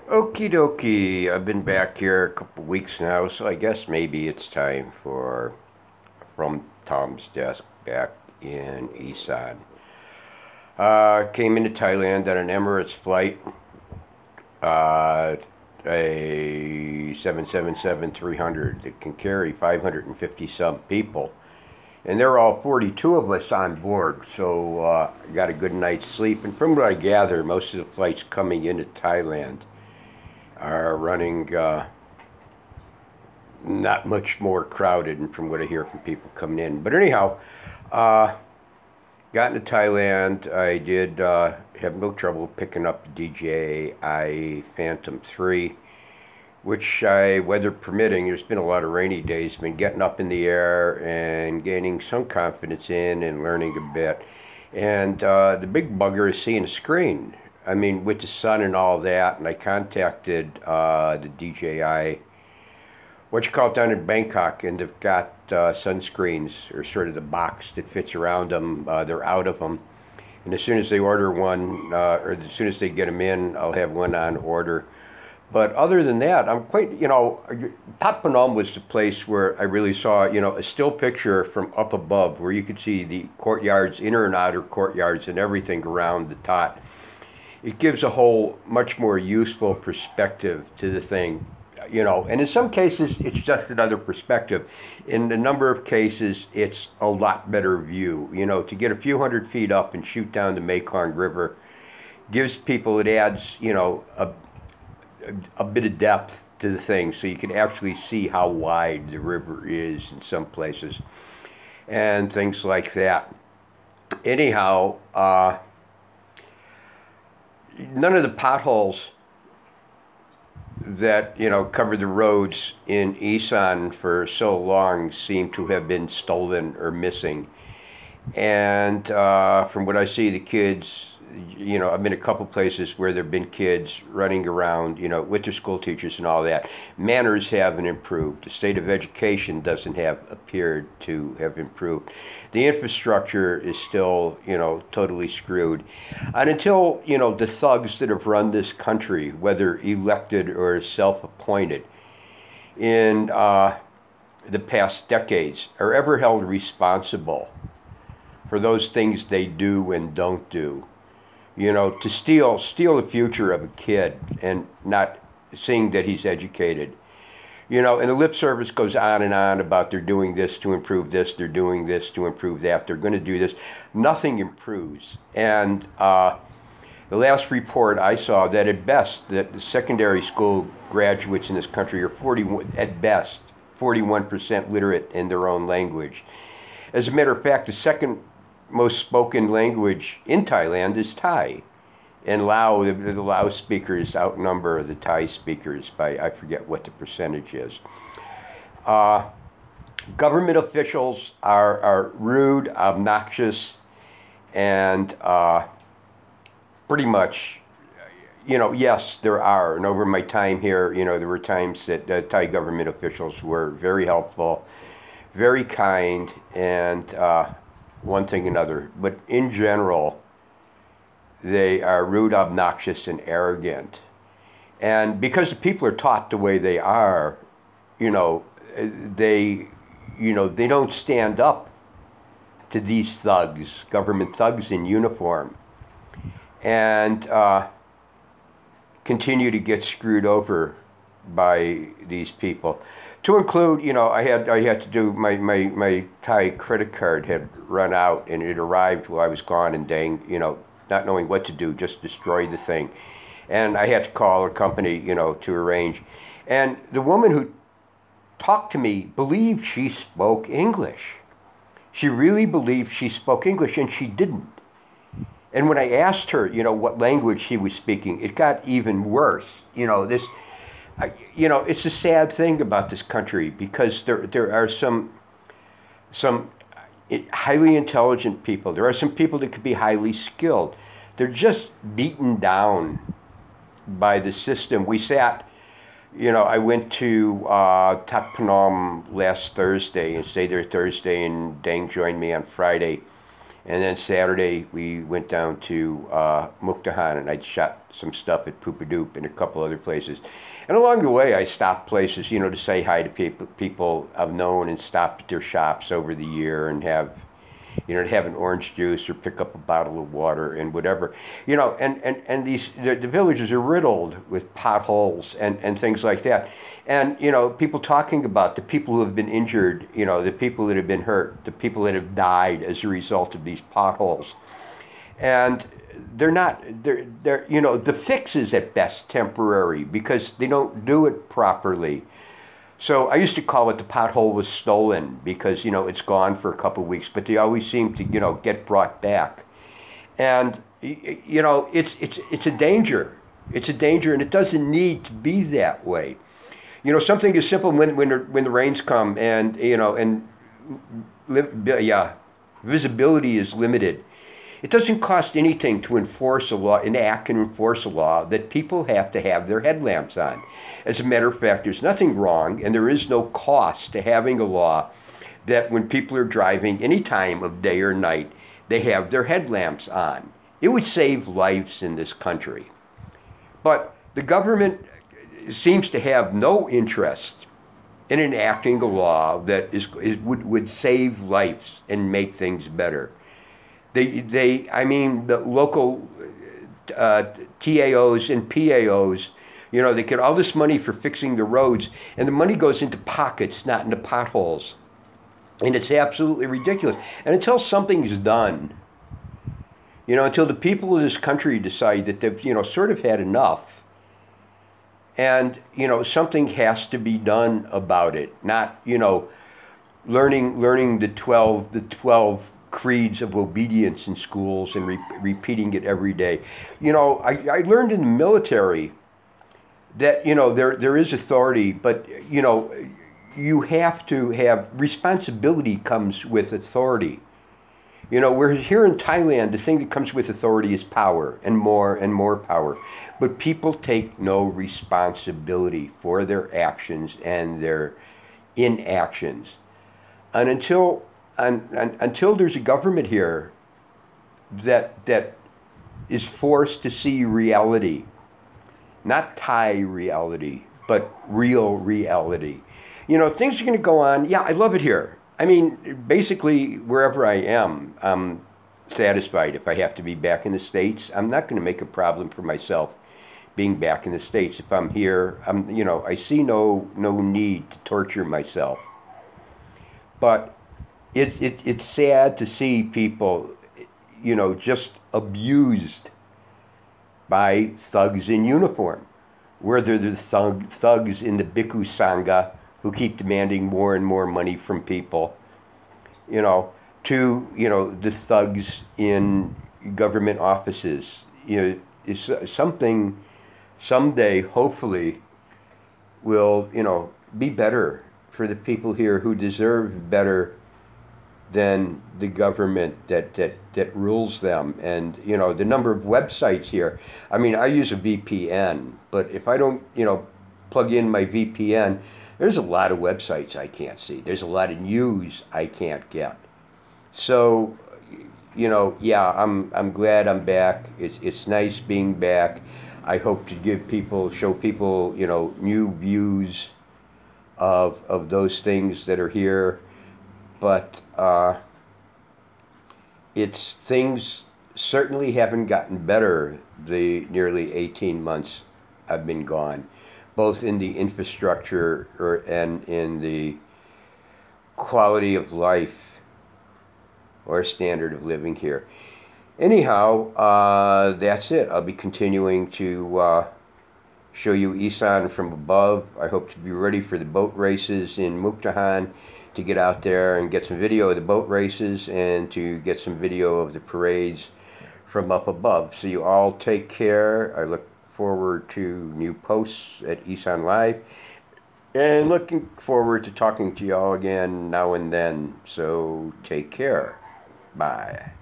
Okie dokie, I've been back here a couple weeks now, so I guess maybe it's time for From Tom's Desk back in Isan. Came into Thailand on an Emirates flight, uh, a 777-300 that can carry 550 some people. And there are all 42 of us on board, so I got a good night's sleep. And from what I gather, most of the flights coming into Thailand are running not much more crowded, and from what I hear from people coming in. But anyhow, uh, got into Thailand. I did have no trouble picking up the DJI Phantom 3, which I, weather permitting, there's been a lot of rainy days, been getting up in the air and gaining some confidence in and learning a bit. And the big bugger is seeing a screen. I mean, with the sun and all that, and I contacted the DJI, what you call it, down in Bangkok, and they've got sunscreens, or sort of the box that fits around them. They're out of them. And as soon as they order one, or as soon as they get them in, I'll have one on order. But other than that, I'm quite, Pat Phnom was the place where I really saw, a still picture from up above where you could see the courtyards, inner and outer courtyards, and everything around the tot. It gives a whole much more useful perspective to the thing, and in some cases it's just another perspective. In a number of cases it's a lot better view. To get a few hundred feet up and shoot down the Mekong River gives people, it adds, a bit of depth to the thing, so you can actually see how wide the river is in some places and things like that. Anyhow, none of the potholes that covered the roads in Isan for so long seem to have been stolen or missing. And from what I see, the kids, I've been a couple places where there have been kids running around, with their school teachers and all that. Manners haven't improved. The state of education doesn't have appeared to have improved. The infrastructure is still, totally screwed. And until, the thugs that have run this country, whether elected or self-appointed, in the past decades, are ever held responsible for those things they do and don't do, to steal the future of a kid and not seeing that he's educated. And the lip service goes on and on about they're doing this to improve this, they're doing this to improve that, they're going to do this. Nothing improves. And the last report I saw, that at best, that the secondary school graduates in this country are 41, at best, 41% literate in their own language. As a matter of fact, the second most spoken language in Thailand is Thai. And Lao, the Lao speakers outnumber the Thai speakers by, I forget what the percentage is. Government officials are rude, obnoxious, and pretty much, yes, there are. And over my time here, there were times that Thai government officials were very helpful, very kind, and one thing and another. But in general, they are rude, obnoxious, and arrogant. And because the people are taught the way they are, they don't stand up to these thugs, government thugs in uniform, and continue to get screwed over by these people. To include, I had to do my Thai credit card had run out, and it arrived while I was gone, and dang, not knowing what to do, just destroy the thing. And I had to call a company, to arrange. And the woman who talked to me believed she spoke English. She really believed she spoke English, and she didn't. And when I asked her, what language she was speaking, it got even worse. It's a sad thing about this country, because there are some highly intelligent people. There are some people that could be highly skilled. They're just beaten down by the system. We sat, I went to Thap Phnom last Thursday and stayed there Thursday, and Dang joined me on Friday. And then Saturday we went down to Mukdahan, and I shot some stuff at Poopadoop and a couple other places. And along the way I stopped places, to say hi to people I've known, and stopped at their shops over the year and have, to have an orange juice or pick up a bottle of water and whatever. And the villages are riddled with potholes and things like that. And, people talking about the people who have been injured, the people that have been hurt, the people that have died as a result of these potholes. And the fix is at best temporary because they don't do it properly. So I used to call it the pothole was stolen because, it's gone for a couple of weeks, but they always seem to, get brought back. And, it's a danger. It's a danger, and it doesn't need to be that way. Something as simple when the rains come and, visibility is limited. It doesn't cost anything to enforce a law, enact and enforce a law that people have to have their headlamps on. As a matter of fact, there's nothing wrong, and there is no cost to having a law that when people are driving any time of day or night, they have their headlamps on. It would save lives in this country. But the government seems to have no interest in enacting a law that would save lives and make things better. The local TAOs and PAOs, they get all this money for fixing the roads, and the money goes into pockets, not into potholes. And it's absolutely ridiculous. And until something's done, until the people of this country decide that they've, sort of had enough, and, something has to be done about it, not, learning the 12 creeds of obedience in schools and repeating it every day. I learned in the military that, there is authority, but, you have to have responsibility comes with authority. We're here in Thailand, the thing that comes with authority is power and more power. But people take no responsibility for their actions and their inactions. And until there's a government here that is forced to see reality, not Thai reality, but real reality. Things are going to go on. Yeah, I love it here. Basically, wherever I am, I'm satisfied. If I have to be back in the States, I'm not going to make a problem for myself being back in the States. If I'm here, I see no need to torture myself. But it's sad to see people, just abused by thugs in uniform, whether they're the thugs in the Bhikkhu Sangha who keep demanding more and more money from people, to, the thugs in government offices. Is something someday, hopefully, will, be better for the people here who deserve better than the government that rules them. And, the number of websites here. I use a VPN, but if I don't, plug in my VPN, there's a lot of websites I can't see. There's a lot of news I can't get. So, yeah, I'm glad I'm back. It's nice being back. I hope to show people, new views of those things that are here. But things certainly haven't gotten better the nearly 18 months I've been gone, both in the infrastructure and in the quality of life or standard of living here. Anyhow, that's it. I'll be continuing to show you Isan from above. I hope to be ready for the boat races in Mukdahan, to get out there and get some video of the boat races and to get some video of the parades from up above. So you all take care. I look forward to new posts at Isan Live, and looking forward to talking to y'all again now and then. So take care. Bye.